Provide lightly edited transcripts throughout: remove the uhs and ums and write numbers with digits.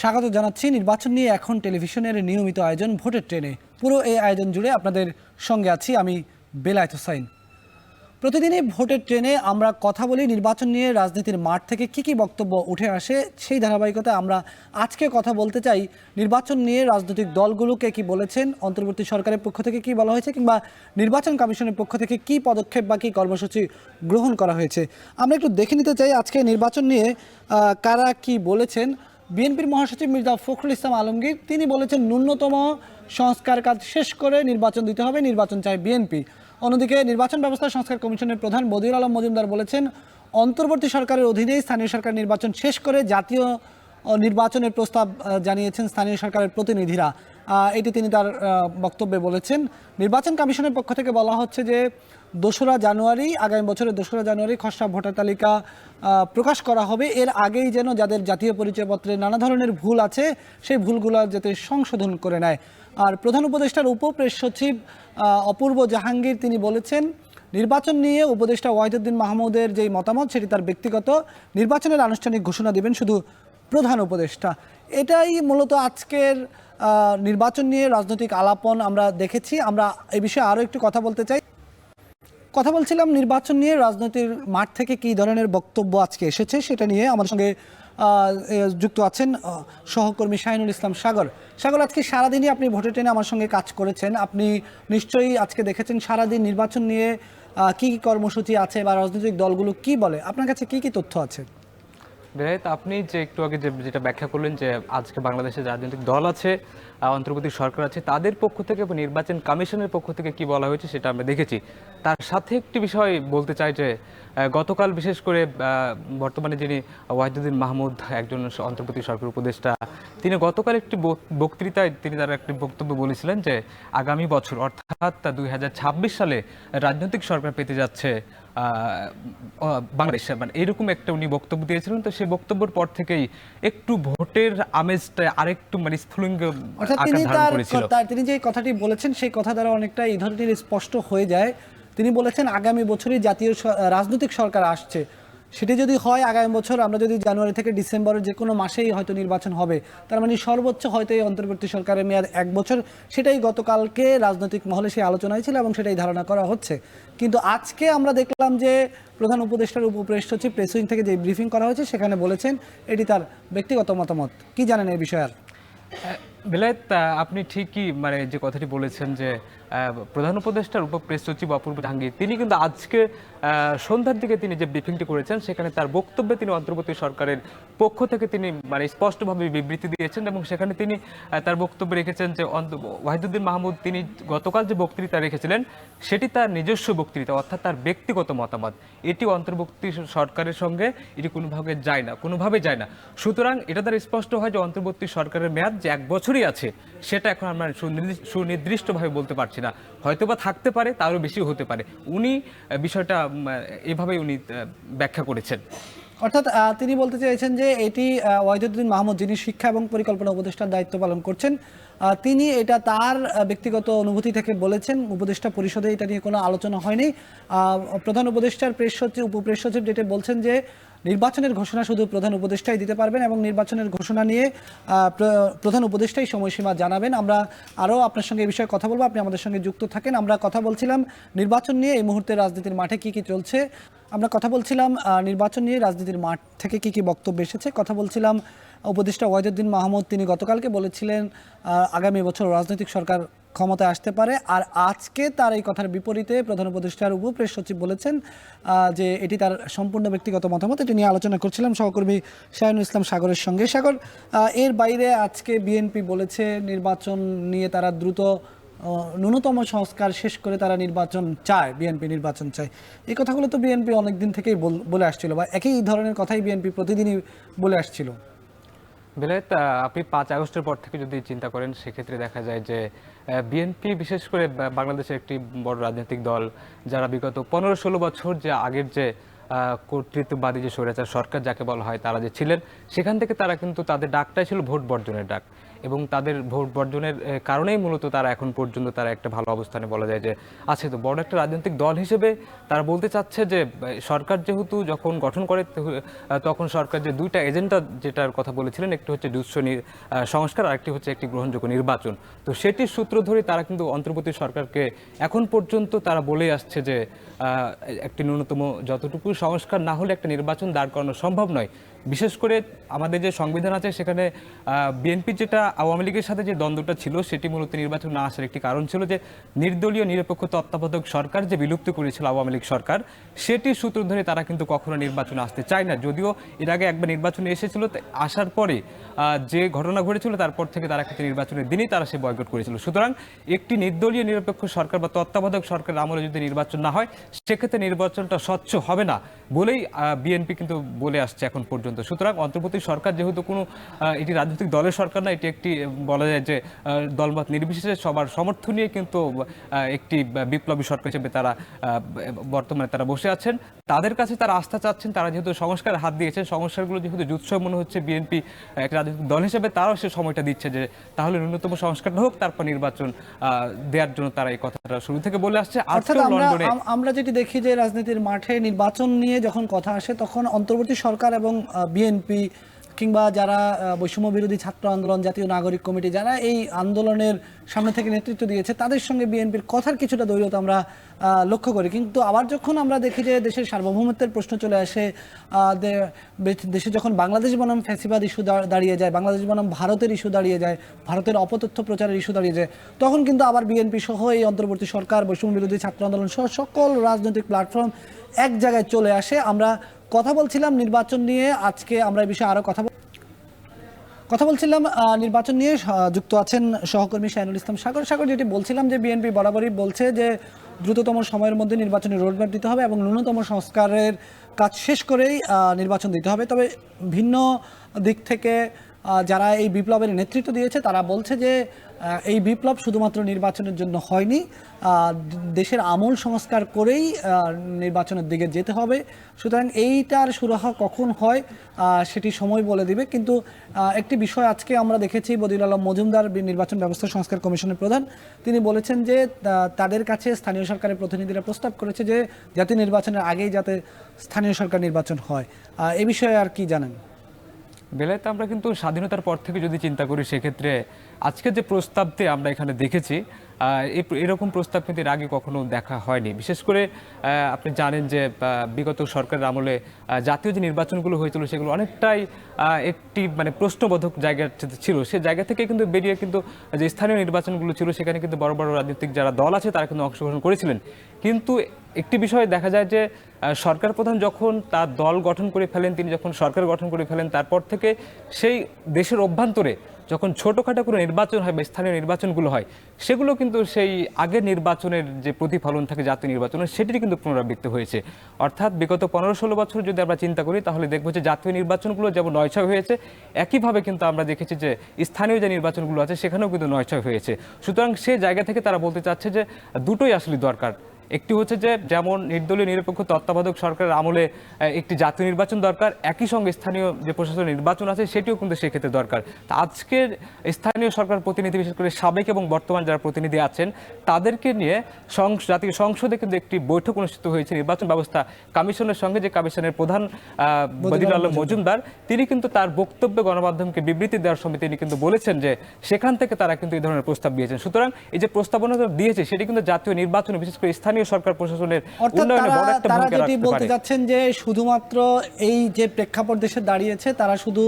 স্বাগত জানাচ্ছি। নির্বাচন নিয়ে এখন টেলিভিশনের নিয়মিত আয়োজন ভোটের ট্রেনে। পুরো এই আয়োজন জুড়ে আপনাদের সঙ্গে আছি আমি বেলায়েত হোসাইন। প্রতিদিনই ভোটের ট্রেনে আমরা কথা বলি নির্বাচন নিয়ে, রাজনীতির মাঠ থেকে কি বক্তব্য উঠে আসে সেই ধারাবাহিকতায় আমরা আজকে কথা বলতে চাই নির্বাচন নিয়ে রাজনৈতিক দলগুলোকে কি বলেছেন, অন্তর্বর্তী সরকারের পক্ষ থেকে কি বলা হয়েছে, কিংবা নির্বাচন কমিশনের পক্ষ থেকে কি পদক্ষেপ বা কি কর্মসূচি গ্রহণ করা হয়েছে। আমরা একটু দেখে নিতে চাই আজকে নির্বাচন নিয়ে কারা কি বলেছেন। বিএনপির মহাসচিব মির্জা ফখরুল ইসলাম আলমগীর তিনি বলেছেন ন্যূনতম সংস্কার কাজ শেষ করে নির্বাচন দিতে হবে, নির্বাচন চায় বিএনপি। অন্যদিকে নির্বাচন ব্যবস্থা সংস্কার কমিশনের প্রধান বদিউল আলম মজুমদার বলেছেন অন্তর্বর্তী সরকারের অধীনেই স্থানীয় সরকার নির্বাচন শেষ করে জাতীয় নির্বাচনের প্রস্তাব জানিয়েছেন স্থানীয় সরকারের প্রতিনিধিরা। এটি তিনি তার বক্তব্যে বলেছেন। নির্বাচন কমিশনের পক্ষ থেকে বলা হচ্ছে যে 2রা জানুয়ারি, আগামী বছরের 2রা জানুয়ারি খসড়া ভোটার তালিকা প্রকাশ করা হবে। এর আগেই যেন যাদের জাতীয় পরিচয়পত্রে নানা ধরনের ভুল আছে সেই ভুলগুলো যাতে সংশোধন করে নেয়। আর প্রধান উপদেষ্টার উপপ্রেস সচিব অপূর্ব জাহাঙ্গীর তিনি বলেছেন নির্বাচন নিয়ে উপদেষ্টা ওয়াহিদুদ্দিন মাহমুদের যেই মতামত সেটি তার ব্যক্তিগত, নির্বাচনের আনুষ্ঠানিক ঘোষণা দিবেন শুধু প্রধান উপদেষ্টা। এটাই মূলত আজকের নির্বাচন নিয়ে রাজনৈতিক আলাপন আমরা দেখেছি। আমরা এই বিষয়ে আরও একটু কথা বলতে চাই। কথা বলছিলাম নির্বাচন নিয়ে রাজনীতির মাঠ থেকে কী ধরনের বক্তব্য আজকে এসেছে সেটা নিয়ে। আমার সঙ্গে যুক্ত আছেন সহকর্মী শাহিনুল ইসলাম সাগর। সাগর, আজকে সারাদিনই আপনি ভোটের ট্রেনে আমার সঙ্গে কাজ করেছেন, আপনি নিশ্চয়ই আজকে দেখেছেন সারাদিন নির্বাচন নিয়ে কী কর্মসূচি আছে বা রাজনৈতিক দলগুলো কি বলে, আপনার কাছে কি তথ্য আছে? বেলায়েত, আপনি যে একটু আগে যেটা ব্যাখ্যা করলেন যে আজকে বাংলাদেশের রাজনৈতিক দল আছে, অন্তর্বর্তী সরকার আছে, তাদের পক্ষ থেকে এবং নির্বাচন কমিশনের পক্ষ থেকে কি বলা হয়েছে সেটা আমরা দেখেছি। তার সাথে একটি বিষয় বলতে চাই যে গতকাল বিশেষ করে বর্তমানে যিনি ওয়াহিদুদ্দিন মাহমুদ একজন অন্তর্বর্তী সরকার উপদেষ্টা, তিনি গতকাল একটি বক্তৃতায় তিনি তার একটি বক্তব্য বলেছিলেন যে আগামী বছর অর্থাৎ 2026 সালে রাজনৈতিক সরকার পেতে যাচ্ছে বাংলাদেশে, মানে এরকম একটা উনি বক্তব্য দিয়েছিলেন। তো সেই বক্তব্যের পর থেকেই একটু ভোটের আমেজটা আরেকটু মানে স্ফুলিঙ্গ আকার ধারণ করেছিল। তিনি যে কথাটি বলেছেন সেই কথা দ্বারা অনেকটা এই ধরনের স্পষ্ট হয়ে যায়। তিনি বলেছেন আগামী বছরই জাতীয় রাজনৈতিক সরকার আসছে। সেটি যদি হয় আগামী বছর, আমরা যদি জানুয়ারি থেকে ডিসেম্বরের যে কোনো মাসেই হয়তো নির্বাচন হবে, তার মানে সর্বোচ্চ হয়তো এই অন্তর্বর্তী সরকারের মেয়াদ 1 বছর। সেটাই গতকালকে রাজনৈতিক মহলে সেই আলোচনায় ছিল এবং সেটাই ধারণা করা হচ্ছে। কিন্তু আজকে আমরা দেখলাম যে প্রধান উপদেষ্টার উপপ্রেস সচিব প্রেস উইং থেকে যে ব্রিফিং করা হয়েছে সেখানে বলেছেন এটি তার ব্যক্তিগত মতামত। কি জানেন এই বিষয়ে? বেলায়েত, আপনি ঠিকই মানে যে কথাটি বলেছেন যে প্রধান উপদেষ্টার উপপ্রেস সচিব অপূর্ব জাহাঙ্গীর তিনি কিন্তু আজকে সন্ধ্যার দিকে তিনি যে ব্রিফিংটি করেছেন সেখানে তার বক্তব্যে তিনি অন্তর্বর্তী সরকারের পক্ষ থেকে তিনি মানে স্পষ্টভাবে বিবৃতি দিয়েছেন এবং সেখানে তিনি তার বক্তব্য রেখেছেন যে ওয়াহিদুদ্দিন মাহমুদ তিনি গতকাল যে বক্তৃতা রেখেছিলেন সেটি তার নিজস্ব বক্তৃতা, অর্থাৎ তার ব্যক্তিগত মতামত। এটি অন্তর্বর্তী সরকারের সঙ্গে এটি কোনোভাবে যায় না। সুতরাং এটা তার স্পষ্ট হয় যে অন্তর্বর্তী সরকারের মেয়াদ যে 1 বছরই আছে সেটা এখন আমরা সুনির্দিষ্টভাবে বলতে পারছি না। হয়তোবা থাকতে পারে, তারও বেশি হতে পারে। উনি বিষয়টা এভাবেই উনি ব্যাখ্যা করেছেন। অর্থাৎ তিনি বলতে চাইছেন যে এটি ওয়াহিদুদ্দিন মাহমুদ যিনি শিক্ষা এবং পরিকল্পনা উপদেষ্টার দায়িত্ব পালন করছেন, তিনি এটা তার ব্যক্তিগত অনুভূতি থেকে বলেছেন। উপদেষ্টা পরিষদে এটা নিয়ে কোনো আলোচনা হয়নি। প্রধান উপদেষ্টার উপপ্রেস সচিব যেটা বলছেন যে নির্বাচনের ঘোষণা শুধু প্রধান উপদেষ্টাই দিতে পারবেন এবং নির্বাচনের ঘোষণা নিয়ে প্রধান উপদেষ্টাই সময়সীমা জানাবেন। আমরা আরও আপনার সঙ্গে এই বিষয়ে কথা বলবো, আপনি আমাদের সঙ্গে যুক্ত থাকেন। আমরা কথা বলছিলাম নির্বাচন নিয়ে এই মুহূর্তে রাজনীতির মাঠে কি চলছে। আমরা কথা বলছিলাম নির্বাচন নিয়ে রাজনীতির মাঠ থেকে কি বক্তব্য এসেছে। কথা বলছিলাম উপদেষ্টা ওয়াহিদুদ্দিন মাহমুদ তিনি গতকালকে বলেছিলেন আগামী বছর রাজনৈতিক সরকার ক্ষমতায় আসতে পারে। আর আজকে তার এই কথার বিপরীতে প্রধান উপদেষ্টার উপপ্রেস সচিব বলেছেন যে এটি তার সম্পূর্ণ ব্যক্তিগত মতামত। এটি নিয়ে আলোচনা করছিলাম সহকর্মী শাহিনুল ইসলাম সাগরের সঙ্গে। সাগর, এর বাইরে আজকে বিএনপি বলেছে নির্বাচন নিয়ে তারা দ্রুত ন্যূনতম সংস্কার শেষ করে তারা নির্বাচন চায়, বিএনপি নির্বাচন চায়। এই কথাগুলো তো বিএনপি অনেকদিন থেকেই বলে আসছিল, বা একই ধরনের কথাই বিএনপি প্রতিদিনই বলে আসছিল। বেলায়েত, আপনি 5 আগস্টের পর থেকে যদি চিন্তা করেন সেক্ষেত্রে দেখা যায় যে বিএনপি বিশেষ করে বাংলাদেশের একটি বড় রাজনৈতিক দল যারা বিগত 15-16 বছর যে আগের যে কর্তৃত্ববাদী যে স্বৈরাচার সরকার যাকে বলা হয় তারা যে ছিলেন, সেখান থেকে তারা কিন্তু তাদের ডাকটাই ছিল ভোট বর্জনের ডাক। এবং তাদের ভোট বর্জনের কারণেই মূলত তারা এখন পর্যন্ত তারা একটা ভালো অবস্থানে বলা যায় যে আছে। তো বড় একটা রাজনৈতিক দল হিসেবে তারা বলতে চাচ্ছে যে সরকার যেহেতু যখন গঠন করে তখন সরকার যে দুইটা এজেন্ডা যেটার কথা বলেছিলেন, একটি হচ্ছে দুঃস্থ সংস্কার, আর একটি হচ্ছে একটি গ্রহণযোগ্য নির্বাচন। তো সেটির সূত্র ধরে তারা কিন্তু অন্তর্বর্তী সরকারকে এখন পর্যন্ত তারা বলেই আসছে যে একটি ন্যূনতম যতটুকু সংস্কার না হলে একটা নির্বাচন দাঁড় করানো সম্ভব নয়। বিশেষ করে আমাদের যে সংবিধান আছে সেখানে বিএনপির যেটা আওয়ামী লীগের সাথে যে দ্বন্দ্বটা ছিল সেটি মূলত নির্বাচন না আসার একটি কারণ ছিল যে নির্দলীয় নিরপেক্ষ তত্ত্বাবধায়ক সরকার যে বিলুপ্ত করেছিল আওয়ামী লীগ সরকার, সেটির সূত্র ধরে তারা কিন্তু কখনো নির্বাচনে আসতে চায় না। যদিও এর আগে একবার নির্বাচনে এসেছিল, আসার পরে যে ঘটনা ঘটেছিল তারপর থেকে তারা কিন্তু নির্বাচনের দিনই তারা সে বয়কট করেছিল। সুতরাং একটি নির্দলীয় নিরপেক্ষ সরকার বা তত্ত্বাবধায়ক সরকারের আমলে যদি নির্বাচন না হয় সেক্ষেত্রে নির্বাচনটা স্বচ্ছ হবে না বলেই বিএনপি কিন্তু বলে আসছে এখন পর্যন্ত। সুতরাং অন্তর্বর্তী সরকার যেহেতু কোনো এটি রাজনৈতিক দলের সরকার না, এটি একটি বলা যায় যে দলমত নির্বিশেষে সবার সমর্থন নিয়ে কিন্তু একটি বিপ্লবী সরকার হিসেবে তারা বর্তমানে তারা বসে আছেন। তাদের কাছে তারা আস্থা চাচ্ছেন, তারা যেহেতু সংস্কার হাত দিয়েছেন, সংস্কারগুলো যেহেতু জুৎসই মনে হচ্ছে বিএনপি একটা রাজনৈতিক দল হিসেবে তারাও সে সময়টা দিচ্ছে যে তাহলে ন্যূনতম সংস্কারটা হোক, তারপর নির্বাচন দেওয়ার জন্য তারা এই কথাটা শুরু থেকে বলে আসছে। অর্থাৎ আমরা যেটি দেখি যে রাজনীতির মাঠে নির্বাচন নিয়ে যখন কথা আসে তখন অন্তর্বর্তী সরকার এবং বিএনপি কিংবা যারা বৈষম্য বিরোধী ছাত্র আন্দোলন, জাতীয় নাগরিক কমিটি, যারা এই আন্দোলনের সামনে থেকে নেতৃত্ব দিয়েছে তাদের সঙ্গে বিএনপির কথার কিছুটা দৈরতা আমরা লক্ষ্য করি। কিন্তু আবার যখন আমরা দেখি যে দেশের সার্বভৌমত্বের প্রশ্ন চলে আসে, দেশে যখন বাংলাদেশ বনাম ফ্যাসিবাদ ইস্যু দাঁড়িয়ে যায়, বাংলাদেশ বনাম ভারতের ইস্যু দাঁড়িয়ে যায়, ভারতের অপতথ্য প্রচারের ইস্যু দাঁড়িয়ে যায়, তখন কিন্তু আবার বিএনপি সহ এই অন্তর্বর্তী সরকার, বৈষম্য বিরোধী ছাত্র আন্দোলন সহ সকল রাজনৈতিক প্ল্যাটফর্ম এক জায়গায় চলে আসে। আমরা কথা বলছিলাম নির্বাচন নিয়ে, আজকে আমরা এই বিষয়ে আরও কথা বলছিলাম নির্বাচন নিয়ে। যুক্ত আছেন সহকর্মী শাহিনুল ইসলাম সাগর। যেটি বলছিলাম যে বিএনপি বরাবরই বলছে যে দ্রুততম সময়ের মধ্যে নির্বাচনের রোডম্যাপ দিতে হবে এবং ন্যূনতম সংস্কারের কাজ শেষ করেই নির্বাচন দিতে হবে। তবে ভিন্ন দিক থেকে যারা এই বিপ্লবের নেতৃত্ব দিয়েছে তারা বলছে যে এই বিপ্লব শুধুমাত্র নির্বাচনের জন্য হয়নি, দেশের আমূল সংস্কার করেই নির্বাচনের দিকে যেতে হবে। সুতরাং এইটার সুরাহা কখন হয় সেটি সময় বলে দিবে। কিন্তু একটি বিষয় আজকে আমরা দেখেছি, বদিউল আলম মজুমদার নির্বাচন ব্যবস্থা সংস্কার কমিশনের প্রধান, তিনি বলেছেন যে তাদের কাছে স্থানীয় সরকারের প্রতিনিধিরা প্রস্তাব করেছে যে জাতীয় নির্বাচনের আগেই যাতে স্থানীয় সরকার নির্বাচন হয়। এ বিষয়ে আর কি জানেন? বেলায়েত, আমরা কিন্তু স্বাধীনতার পর থেকে যদি চিন্তা করি সেক্ষেত্রে আজকে যে প্রস্তাবটি আমরা এখানে দেখেছি এরকম প্রস্তাব কিন্তু এর আগে কখনো দেখা হয়নি। বিশেষ করে আপনি জানেন যে বিগত সরকারের আমলে জাতীয় যে নির্বাচনগুলো হয়েছিল সেগুলো অনেকটাই একটি মানে প্রশ্নবোধক জায়গা ছিল। সে জায়গা থেকে কিন্তু বেরিয়ে কিন্তু যে স্থানীয় নির্বাচনগুলো ছিল সেখানে কিন্তু বড় বড় রাজনৈতিক যারা দল আছে তারা কিন্তু অংশগ্রহণ করেছিলেন। কিন্তু একটি বিষয় দেখা যায় যে সরকার প্রধান যখন তার দল গঠন করে ফেলেন, তিনি যখন সরকার গঠন করে ফেলেন, তারপর থেকে সেই দেশের অভ্যন্তরে যখন ছোটোখাটো কোনো নির্বাচন হয় বা স্থানীয় নির্বাচনগুলো হয় সেগুলো কিন্তু সেই আগের নির্বাচনের যে প্রতিফলন থাকে জাতীয় নির্বাচনের সেটির কিন্তু পুনরাবৃত্তি হয়েছে। অর্থাৎ বিগত 15-16 বছর যদি আমরা চিন্তা করি তাহলে দেখবো যে জাতীয় নির্বাচনগুলো যেমন 9-6 হয়েছে, একইভাবে কিন্তু আমরা দেখেছি যে স্থানীয় যে নির্বাচনগুলো আছে সেখানেও কিন্তু 9-6 হয়েছে। সুতরাং সেই জায়গা থেকে তারা বলতে চাচ্ছে যে দুটোই আসলে দরকার। একটি হচ্ছে যে যেমন নির্দলীয় নিরপেক্ষ তত্ত্বাবধায়ক সরকারের আমলে একটি জাতীয় নির্বাচন দরকার, একই সঙ্গে স্থানীয় যে প্রশাসনের নির্বাচন আছে সেটিও কিন্তু সেক্ষেত্রে দরকার। তা আজকের স্থানীয় সরকার প্রতিনিধি, বিশেষ করে সাবেক এবং বর্তমান যারা প্রতিনিধি আছেন তাদেরকে নিয়ে জাতীয় সংসদে কিন্তু একটি বৈঠক অনুষ্ঠিত হয়েছে নির্বাচন ব্যবস্থা কমিশনের সঙ্গে। যে কমিশনের প্রধান বদিউল আলম মজুমদার, তিনি কিন্তু তার বক্তব্যে গণমাধ্যমকে বিবৃতি দেওয়ার সময় তিনি কিন্তু বলেছেন যে সেখান থেকে তারা কিন্তু এই ধরনের প্রস্তাব দিয়েছেন। সুতরাং এই যে প্রস্তাবনা দিয়েছে সেটি কিন্তু জাতীয় নির্বাচনে, বিশেষ করে স্থানীয় সরকার প্রশাসনের উন্নয়নে বড় একটা ভূমিকা রাখতে পারে। বলতে যাচ্ছেন যে শুধুমাত্র এই যে প্রেক্ষাপট দেশে দাঁড়িয়েছে তারা শুধু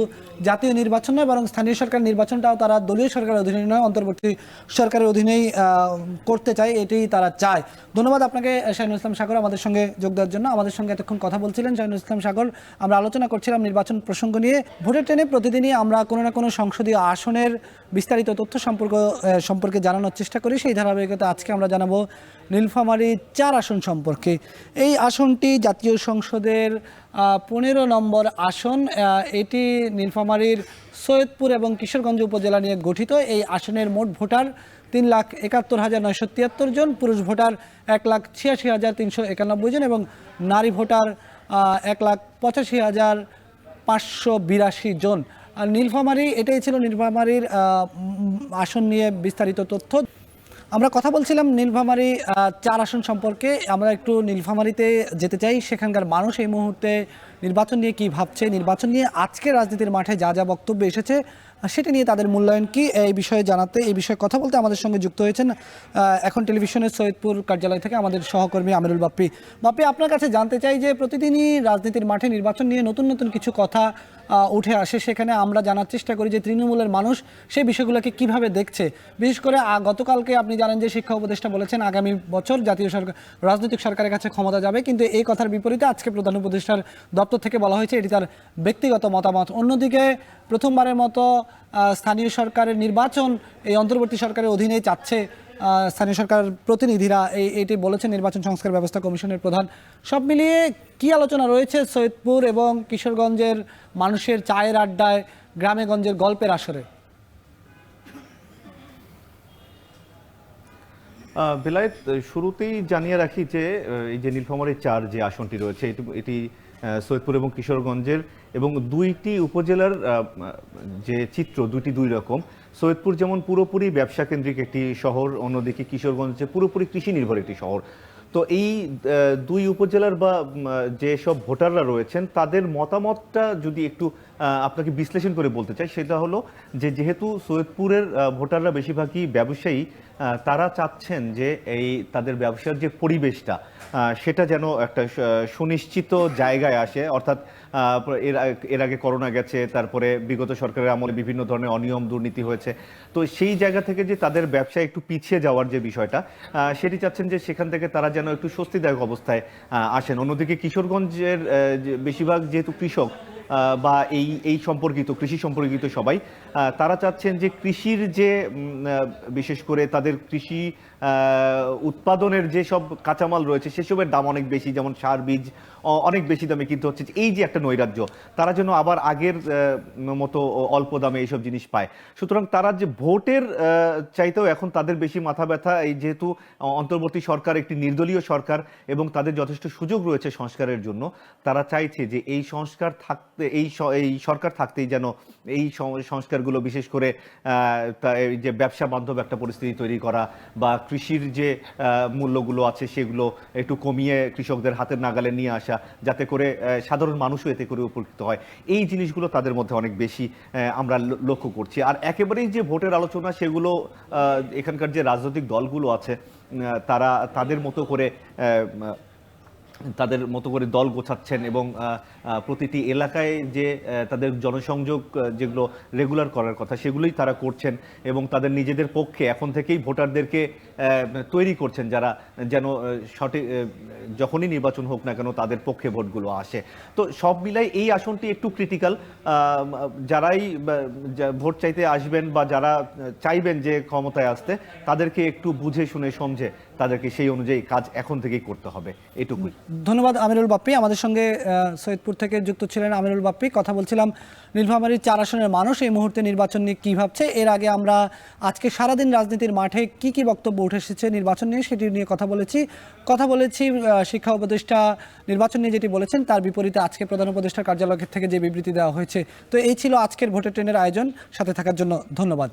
জাতীয় নির্বাচন নয় বরং স্থানীয় সরকার নির্বাচনটাও তারা দলীয় সরকারের অধীনে নয়, অন্তর্বর্তী সরকারের অধীনেই করতে চায়, এটাই তারা চায়। ধন্যবাদ আপনাকে শাহিনুল ইসলাম সাগর আমাদের সঙ্গে যোগ দেওয়ার জন্য। আমাদের সঙ্গে এতক্ষণ কথা বলছিলেন শাহিনুল ইসলাম সাগর। আমরা আলোচনা করছিলাম নির্বাচন প্রসঙ্গ নিয়ে। ভোটের ট্রেনে প্রতিদিনই আমরা কোনো না কোনো সংসদীয় আসনের বিস্তারিত তথ্য সম্পর্কে জানানোর চেষ্টা করি। সেই ধারাবাহিকতা আজকে আমরা জানাবো নীলফামারী 4 আসন সম্পর্কে। এই আসনটি জাতীয় সংসদের 15 নম্বর আসন। এটি নীলফামারীর সৈয়দপুর এবং কিশোরগঞ্জ উপজেলা নিয়ে গঠিত। এই আসনের মোট ভোটার 3,71,973 জন, পুরুষ ভোটার 1,86,391 জন এবং নারী ভোটার 1,85,582 জন। আর নীলফামারী, এটাই ছিল নীলফামারীর আসন নিয়ে বিস্তারিত তথ্য। আমরা কথা বলছিলাম নীলফামারী 4 আসন সম্পর্কে। আমরা একটু নীলফামারীতে যেতে চাই, সেখানকার মানুষ এই মুহূর্তে নির্বাচন নিয়ে কি ভাবছে, নির্বাচন নিয়ে আজকে রাজনীতির মাঠে যা যা বক্তব্য এসেছে সেটা নিয়ে তাদের মূল্যায়ন কি, এই বিষয়ে জানাতে, এই বিষয়ে কথা বলতে আমাদের সঙ্গে যুক্ত হয়েছেন এখন টেলিভিশনের সৈয়দপুর কার্যালয় থেকে আমাদের সহকর্মী আমিরুল বাপ্পি। বাপ্পি, আপনার কাছে জানতে চাই যে প্রতিদিনই রাজনীতির মাঠে নির্বাচন নিয়ে নতুন নতুন কিছু কথা উঠে আসে, সেখানে আমরা জানার চেষ্টা করি যে তৃণমূলের মানুষ সেই বিষয়গুলোকে কিভাবে দেখছে। বিশেষ করে গতকালকে আপনি জানেন যে শিক্ষা উপদেষ্টা বলেছেন আগামী বছর জাতীয় সরকার, রাজনৈতিক সরকারের কাছে ক্ষমতা যাবে, কিন্তু এই কথার বিপরীতে আজকে প্রধান উপদেষ্টার দপ্তর থেকে বলা হয়েছে এটি তার ব্যক্তিগত মতামত। অন্যদিকে প্রথমবারের মতো স্থানীয় সরকারের নির্বাচন এই অন্তর্বর্তী সরকারের অধীনেই চাচ্ছে স্থানীয় সরকার প্রতিনিধিরা, এটি বলেছেন নির্বাচন সংস্কার ব্যবস্থা কমিশনের প্রধান। সব মিলিয়ে কি আলোচনা রয়েছে সৈয়দপুর এবং কিশোরগঞ্জের মানুষের চায়ের আড্ডায়, গ্রামে গঞ্জের গল্পের আসরে? বেলায়েত, শুরুতেই জানিয়ে রাখি যে এই যে নীলফামারী 4 যে আসনটি রয়েছে এটি সৈয়দপুর এবং কিশোরগঞ্জের, এবং দুইটি উপজেলার যে চিত্র দুই রকম। সৈয়দপুর যেমন পুরোপুরি ব্যবসা কেন্দ্রিক একটি শহর, অন্যদিকে কিশোরগঞ্জ যে পুরোপুরি কৃষি নির্ভর একটি শহর। তো এই দুই উপজেলার বা যেসব ভোটাররা রয়েছেন তাদের মতামতটা যদি একটু আপনাকে বিশ্লেষণ করে বলতে চাই, সেটা হলো যে যেহেতু সৈয়দপুরের ভোটাররা বেশিরভাগই ব্যবসায়ী, তারা চাচ্ছেন যে এই তাদের ব্যবসার যে পরিবেশটা সেটা যেন একটা সুনিশ্চিত জায়গায় আসে। অর্থাৎ এর আগে করোনা গেছে, তারপরে বিগত সরকারের আমলে বিভিন্ন ধরনের অনিয়ম দুর্নীতি হয়েছে। তো সেই জায়গা থেকে যে তাদের ব্যবসায় একটু পিছিয়ে যাওয়ার যে বিষয়টা, সেটি চাচ্ছেন যে সেখান থেকে তারা যেন একটু স্বস্তিদায়ক অবস্থায় আসেন। অন্যদিকে কিশোরগঞ্জের বেশিরভাগ যেহেতু কৃষক বা এই সম্পর্কিত কৃষি সম্পর্কিত সবাই, তারা চাচ্ছেন যে কৃষির যে বিশেষ করে তাদের কৃষি উৎপাদনের যে সব কাঁচামাল রয়েছে সেসবের দাম অনেক বেশি, যেমন সার বীজ অনেক বেশি দামে কিনতে হচ্ছে। এই যে একটা নৈরাজ্য, তারা যেন আবার আগের মতো অল্প দামে এইসব জিনিস পায়। সুতরাং তারা যে ভোটের চাইতেও এখন তাদের বেশি মাথা ব্যথা, এই যেহেতু অন্তর্বর্তী সরকার একটি নির্দলীয় সরকার এবং তাদের যথেষ্ট সুযোগ রয়েছে সংস্কারের জন্য, তারা চাইছে যে এই সংস্কার থাকতে, এই সরকার থাকতেই যেন এই সংস্কারগুলো বিশেষ করে যে ব্যবসা বান্ধব একটা পরিস্থিতি তৈরি করা বা কৃষির যে মূল্যগুলো আছে সেগুলো একটু কমিয়ে কৃষকদের হাতের নাগালে নিয়ে আসা, যাতে করে সাধারণ মানুষও এতে করে উপকৃত হয়। এই জিনিসগুলো তাদের মধ্যে অনেক বেশি আমরা লক্ষ্য করছি। আর একেবারেই যে ভোটের আলোচনা, সেগুলো এখানকার যে রাজনৈতিক দলগুলো আছে তারা তাদের মতো করে দল গোছাচ্ছেন এবং প্রতিটি এলাকায় যে তাদের জনসংযোগ যেগুলো রেগুলার করার কথা সেগুলোই তারা করছেন, এবং তাদের নিজেদের পক্ষে এখন থেকেই ভোটারদেরকে তৈরি করছেন যারা যেন সঠিক যখনই নির্বাচন হোক না কেন তাদের পক্ষে ভোটগুলো আসে। তো সব মিলাই এই আসনটি একটু ক্রিটিক্যাল। যারাই ভোট চাইতে আসবেন বা যারা চাইবেন যে ক্ষমতায় আসতে, তাদেরকে একটু বুঝে শুনে সমঝে তাদেরকে সেই অনুযায়ী কাজ এখন থেকেই করতে হবে, এটুকুই। ধন্যবাদ আমিরুল বাপ্পি। আমাদের সঙ্গে সৈয়দপুর থেকে যুক্ত ছিলেন আমিরুল বাপ্পি। কথা বলছিলাম নীলফামারীর 4 আসনের মানুষ এই মুহূর্তে নির্বাচন নিয়ে কী ভাবছে। এর আগে আমরা আজকে সারাদিন রাজনীতির মাঠে কি কি বক্তব্য উঠে এসেছে নির্বাচন নিয়ে সেটি নিয়ে কথা বলেছি। শিক্ষা উপদেষ্টা নির্বাচন নিয়ে যেটি বলেছেন তার বিপরীতে আজকে প্রধান উপদেষ্টার কার্যালয় থেকে যে বিবৃতি দেওয়া হয়েছে। তো এই ছিল আজকের ভোটের ট্রেনের আয়োজন। সাথে থাকার জন্য ধন্যবাদ।